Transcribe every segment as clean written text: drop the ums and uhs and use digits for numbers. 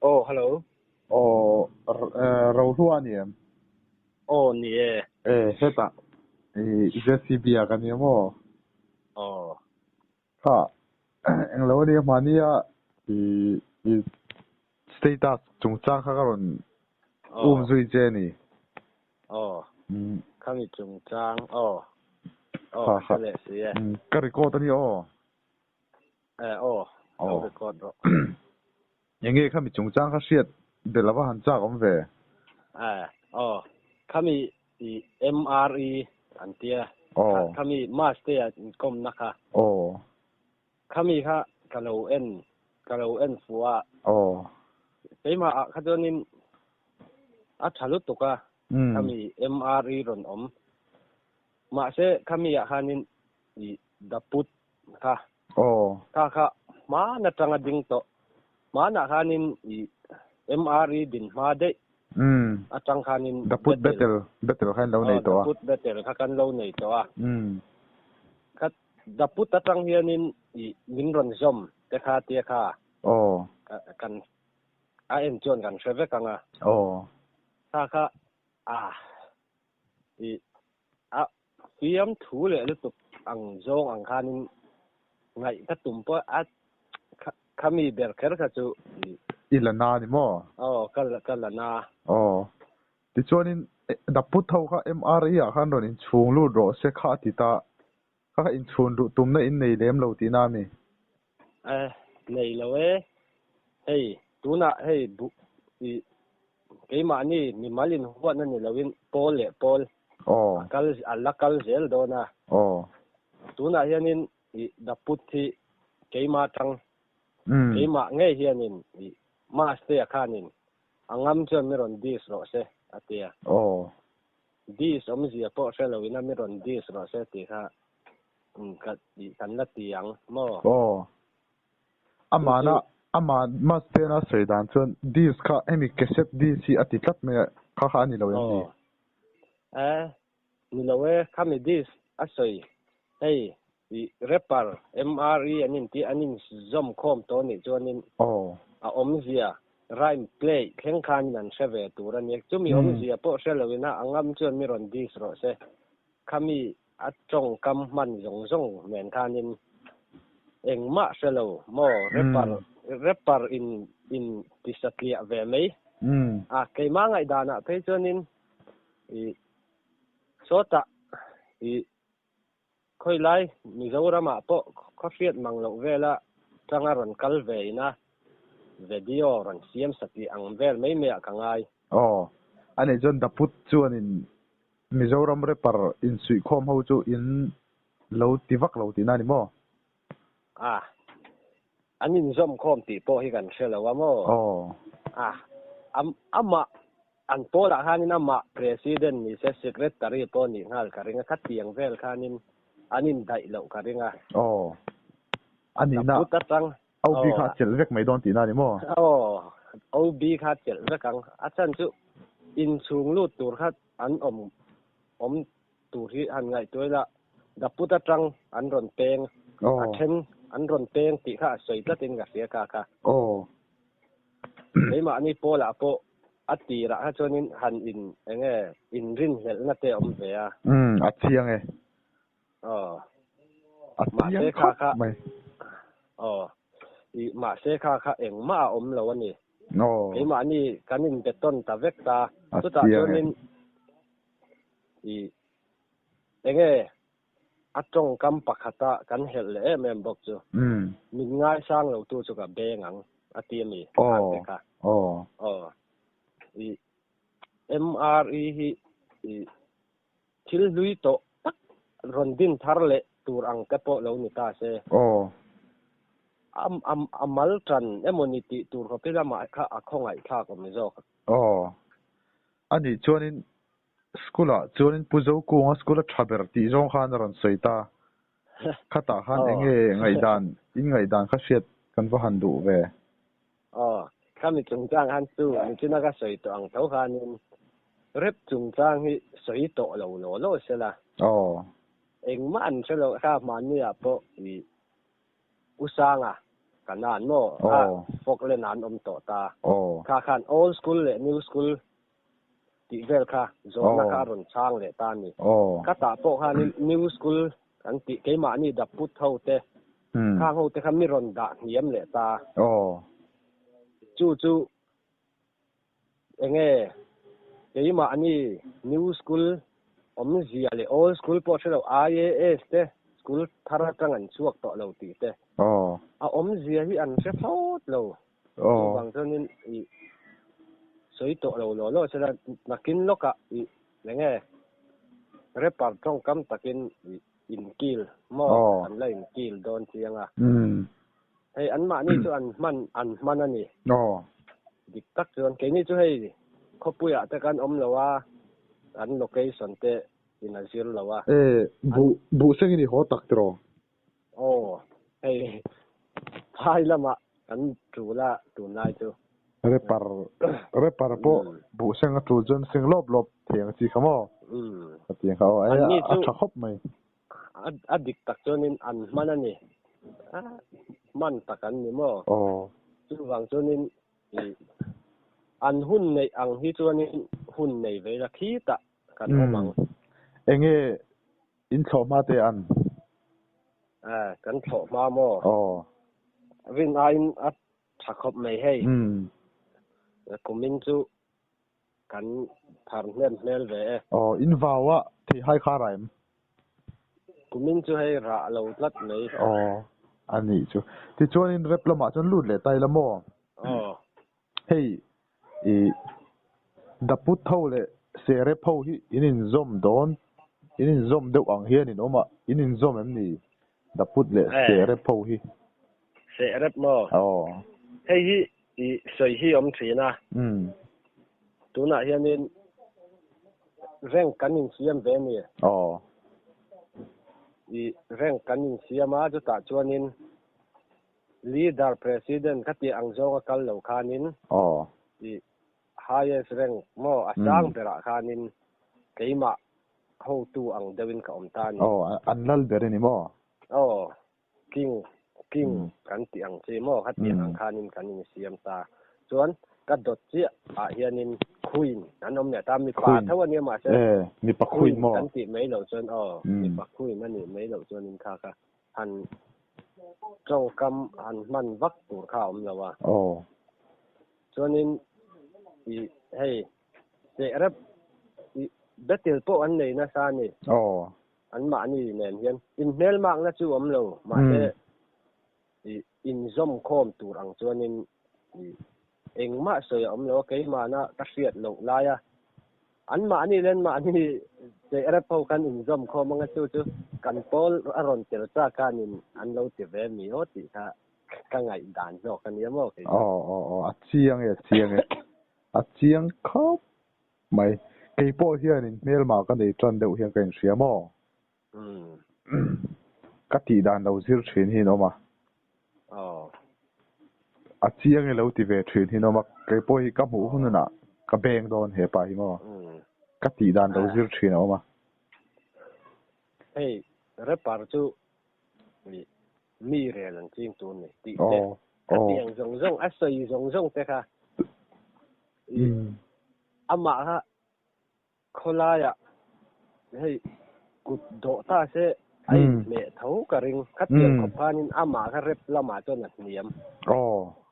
Oh, hello. O rau hua ni em. Oh, ni eh. Heta. ZCB a kan mo. Oh. Ha. Ang lo ni mania status chung chang kha karon zui je ni. Oh. Mm. Kami chung chang. Oh. Ha Oh, ha. sele si eh. Ka record ni o. Oh. Oh, record ro. Yang kami chung chang kha siat de la ba han cha kom ve. Oh. Kami MRE antia. Kami master kom naka. Kami ha kalau en fuwa. Tema kadonin at halut to ka. Kami MRE ron kami hanin daput ka. Ka mana tanga ding to. Mana hanin MRE din made. Atang kanin daput betel kan lo nei to. Daput betel kakan lo nei to Kat daput atang hianin minron zom teka tia ka. Kan aen jon kan seve kanga. Ka fiam thu le lutuk ang zong ang kanin ngai katumpa at kami berker ka chu ilana ni mo. Kalana. Ti chuanin daput thau kha MRI a khan ron in chung lu ro se kha ti ta kha in chun ru tum na in nei lem lo ti na mi. Nei lo hey tuna hey bu cái mà ni malin huat na ni lawin pol kal zel do na tuna hianin daput thi cái mà tang cái mà nge hianin master khanin angam chon meron dis ro se atia dis omzia po se lawin na meron dis ro se ti kha kan la tiang mo ama master na seidan chon dis kha emi cassette dis ati tlat me kha ni lo yan ni. Ni lawe kami dis asoi hey repar MRE anin zom khom to ni chonin omzia rhyme play khen khan nan seve turan nek chumi omzia po selawina angam chon miron dis ro se kami atong kam man zong men khanin engma selo mo repar in tisatlia ve mai ke mangai dana pe chonin sota khoi lai Mizorama po khofiat manglo vela tangaron kalveina video ron siam sati ang vel mai me kangai ane jon daput chuan in Mizoram repar in sui khom ho chu in lo tivak lo ti na ni mo anin zom khom ti po hi kan selawa mo ama an pola hanin ama president ni se secretary po ni ngal karinga khatiang vel khanin anin dai lo karinga anina putatang OB kha chel vek mai don ti na ni mo OB kha chel vekang achan chu in chung lu tur khat an om tur hi han ngai toila da putatang an ron peng achen an ron peng ti kha soi ta tin ga sia ka leima ani pola po atira ha chonin han in rin hel na te om ve athiang ma se kha ma se kha eng ma om lo ani leima ani kanin beton ta vek ta tu ta chonin atong kam pakhata kan hel le em bok chu min ngai sang lo tu chu ka bengang atiami ka MRE hi thil lui to tak rondin tharle tur ang kapo lo ni ta se amal tran emoniti tur ko pila ma kha akhongai kha ko mi zo ani chuanin skula chuanin puzo ko nga skula thaber ti zong khan ron soita khata khan ngai dan kha siat kan ba han du ve kami chung chang han tu ni chuna ka soi to ang thau khanin rep chung chang hi soi to lo se la eng man se lo kha man ni a po usanga กันนานโม่ฟกเล่นนานต่อตาข้าขัน old school เลย new school ติเวลค่ะโซนนักการุนช่างเลยตานี่ก็ตาพวกฮานี่ new school อันติเกมานี่ดับพุทเท่าเตะข้างเขาเตะคำมีรอนด่าเยี่ยมเลยตาจู่เองเกมาอันนี้ new school อมเสียเลย old school พอเช่า IAS เตะ school ทาราจังอันช่วงต่อเราตีเตะอมเสียที่อันเสียพูดเราบางทีนี่สวยตัวเราเสร็จนักกินลูกอ่ะยังไงเรียบปากช่องคำตะกินอินกิลมออันไรอินกิลโดนเสียงอ่ะให้อันมานี่ช่วยอันมันอันนี้ดิตักส่วนเก่งนี่ช่วยเขาปุยอ่ะแต่กันเราว่าอันโลเคชั่นเตอินอาซิลเราว่าบุเสียงนี่หัวตักตรอให้พายละมาอันจูละตูนายจู repar po bu senga tu jon sing lop thiang chi khamo thiang khao ai a thakop mai adik tak chonin an manani man takan ni mo chu wang chonin an hun nei ang hi chonin hun nei ve la khi ta kan omang enge in tho ma te an kan tho ma mo vin ain at thakop mai hei kumin chu kan thar mel ve in vawa thi hai kha raim kumin chu hei ra lo tlat nei ani chu ti chuan in rep lama chon lut le tai lamo hei da put thau le se rep ho hi in zom don in zom deuh ang hian in oma in zom em ni da put le se rep ho hi se rep mo hei hi soi hi thina tu na hianin reng kanin siam ve ni reng kanin siama chu ta chuanin leader president khati angzong kal lo khanin highest rank mo asang bera khanin keima ho tu ang dewin ka omtan anlal bere ni mo king kan ti ang che mo khati ang khanin kanin siam ta chuan ka dot chi a hianin queen anom ne ta mi pa thawan ni ma se mi pa queen mo kan ti mai lo chuan mi pa queen mani mai lo chuan in kha han trong kam han man vak tur kha lo wa chuan in hei se rap betel po an nei na sa ni an ma ni nen hian in mel mak na chu lo ma se in zom khom tur ang chuan in eng ma soi lo ke ma na ka hriat lo la ya an ma ni len ma ni se rap po kan in zom khom nga chu kan pol aron tel cha kanin an lo ti ve mi o ti ka ngai dan zo kan ya mo ke a chiang a chiang khop mai ke po hian in mel ma ka nei tran deuh hian kan hria mo ka ti dan lo zir thin hi no ma a chiang e lo ti ve thin hi no ma ke po hi ka mu hun na ka beng don he pa hi mo ka ti dan lo zir thin no ma hey repar chu mi re lan ching tu ni ti te tiang zong a sei zong te kha ama ha khola ya hey kut do ta se ai me thau ka ring khat tiang ko panin ama ka rep lama chon at niam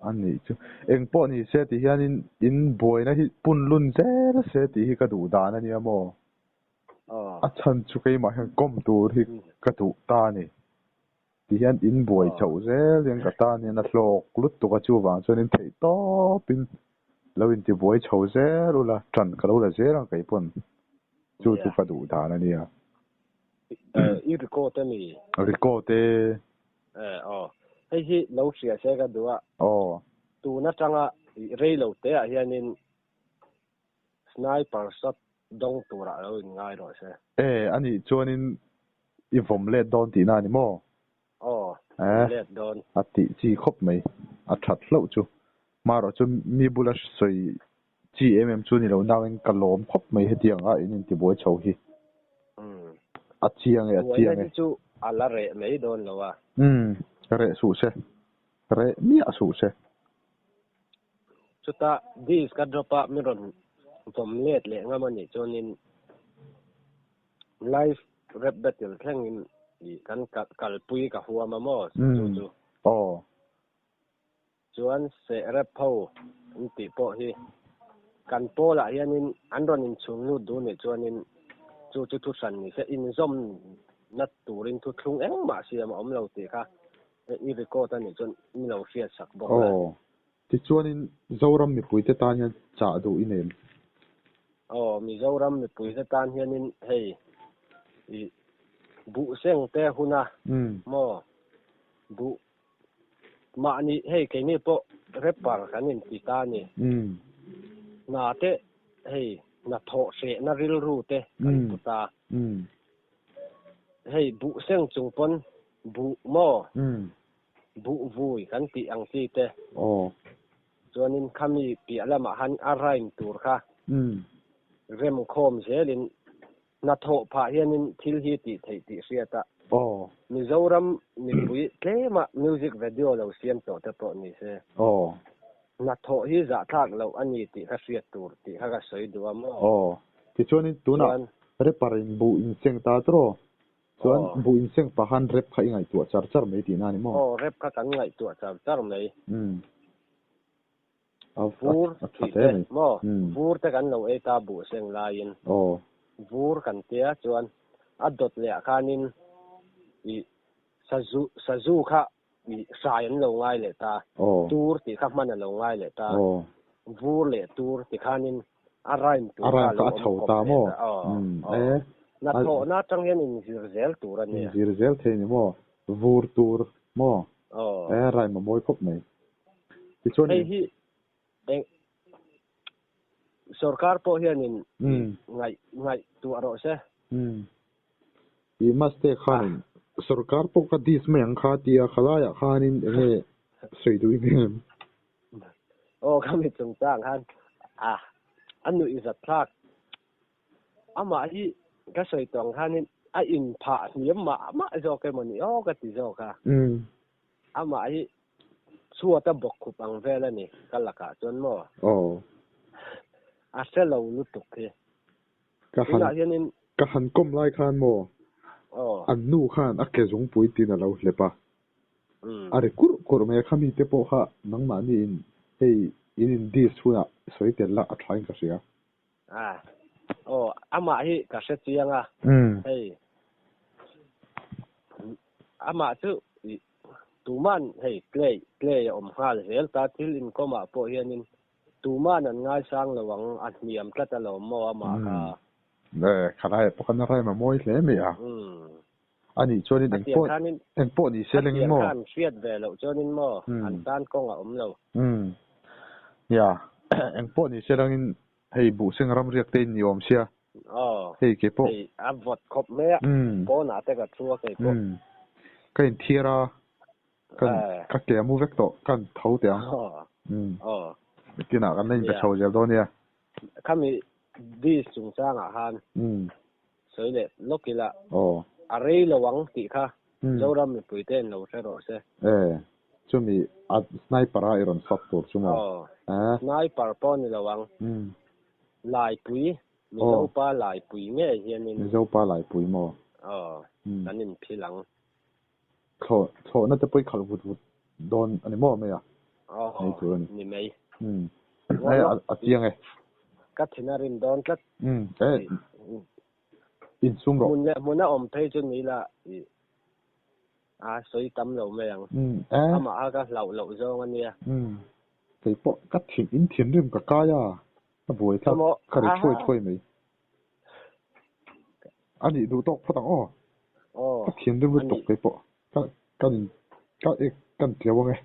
ani chu eng po ni se ti hian in boy na hi pun lun se ti hi ka du da na ni mo a chan chu ke ma han kom tu hi ka tu ta ni ti hian in boy chau ze leng ka ta ni na hlok lut tu ka chu wang chuan in thei to pin lo in ti boy chau ze lu la tran ka lo la ze rang kai pon chu ka du da na ni i record ni record te hei hi lo sia se ka duwa tu na tanga rei lo te a hianin sniper shot dong tura lo in ngai ro se ani chuanin i vom le don ti na ni mo le don ati chi khop mai a that lo chu maro chu mi bula soi gmm chu ni lo nawin kalom khop mai hetiang a in ti boy chho hi a chiang chu ala re mai don lo wa re su se re mi asu se chuta dis ka dropa miron vom let le ngamani chonin live rap battle thlengin I kan kalpui ka huama mo chu oh chuan se rap pho ti po hi kan pola hianin anron in chungnu du ne chuanin chu thu san ni se in zom nat turin thu thlung eng ma siam om lo ti kha I record ani chon mi lo fiat sak bo oh ti chuanin zoram mi puite tan hian cha du inem mi zoram mi puite tan hianin hei I bu seng te huna mo bu ma ni hei ke ni po repar kanin ti ta ni na te hei na tho se na ril ru te kan puta hei bu seng chung pon bu mo bu vui kan ti ang ti te chuanin khami pi alama han araim tur kha rem khom zelin na tho pha hianin thil hi ti thei ti riata Mizoram mi pui tlema music video lo siam to te po ni se na tho hi za thak lo ani ti kha riat tur ti kha ga soi duwa mo ti chuanin tuna reparin bu in seng ta tro chuan bu in seng pa han rep kha ingai tu char char mai ti na ni mo rep kha kan ngai tu char char mai vur ti te mo vur te kan lo e ta bu seng lain vur kan tia chuan adot le khanin I sazu kha I sayan lo ngai le ta tur ti kha man lo ngai le ta vur le tur ti khanin araim tu kha lo chho ta mo na tho na tang yen in zirzel tur ani zirzel the ni mo vur tur mo rai ma moi khop nei ti chon hi sarkar po hianin ngai tu aro se I must take khanin sarkar po ka dis meng kha tia khalaya khanin nge sei du ingen kami chung chang han anu is a track ama hi ka sei tong hanin a in pha niam ma zo ke mani ka ti zo ka ama hi chua ta bok khu pang vela ni kalaka chon mo a selo lu tuk ke ka han kom lai khan mo an nu khan a ke zung pui tin a lo hlepa are kur me khami te po kha nang ma ni in hei in dis huna soi tel la a thain ka sia ama hi ka se chianga hei ama chu tuman hei play om hal hel ta til in koma po hianin tuman an ngai sang lawang at miam tlata lo mo ama ka khalai pokan rai ma moi hle me ani chonin en po ni selling mo kan fiat ve lo chonin mo an tan kong a om lo ya en po ni selling in hei bu seng ram riak te ni om sia hei ke po a vot khop me po na te ka chua ke po kain thiera kan ka ke mu vek to kan thau te kina kan nei be chho jel do nia khami di sung chang a han soi le lokila arei lawang ti kha zoram mi puiten lo se ro se chumi at sniper a iron sat tur chuma sniper pon ni lawang lai pui mi zo pa lai pui nge hianin mi zo pa lai pui mo kanin philang tho na te poi khal vut don ani mo me ya nei tur ni mei ai a tiang e ka thinarin don kat in sum ro mun na om phei chu ni la soi tam lo me yang ama aga lo zo ania cái bộ cắt thịt in thiền đêm cả ca ya nó buổi thà cái này thôi mấy anh đi đủ tóc phát tăng cắt thiền đêm mới tóc cái bộ cái tiêu nghe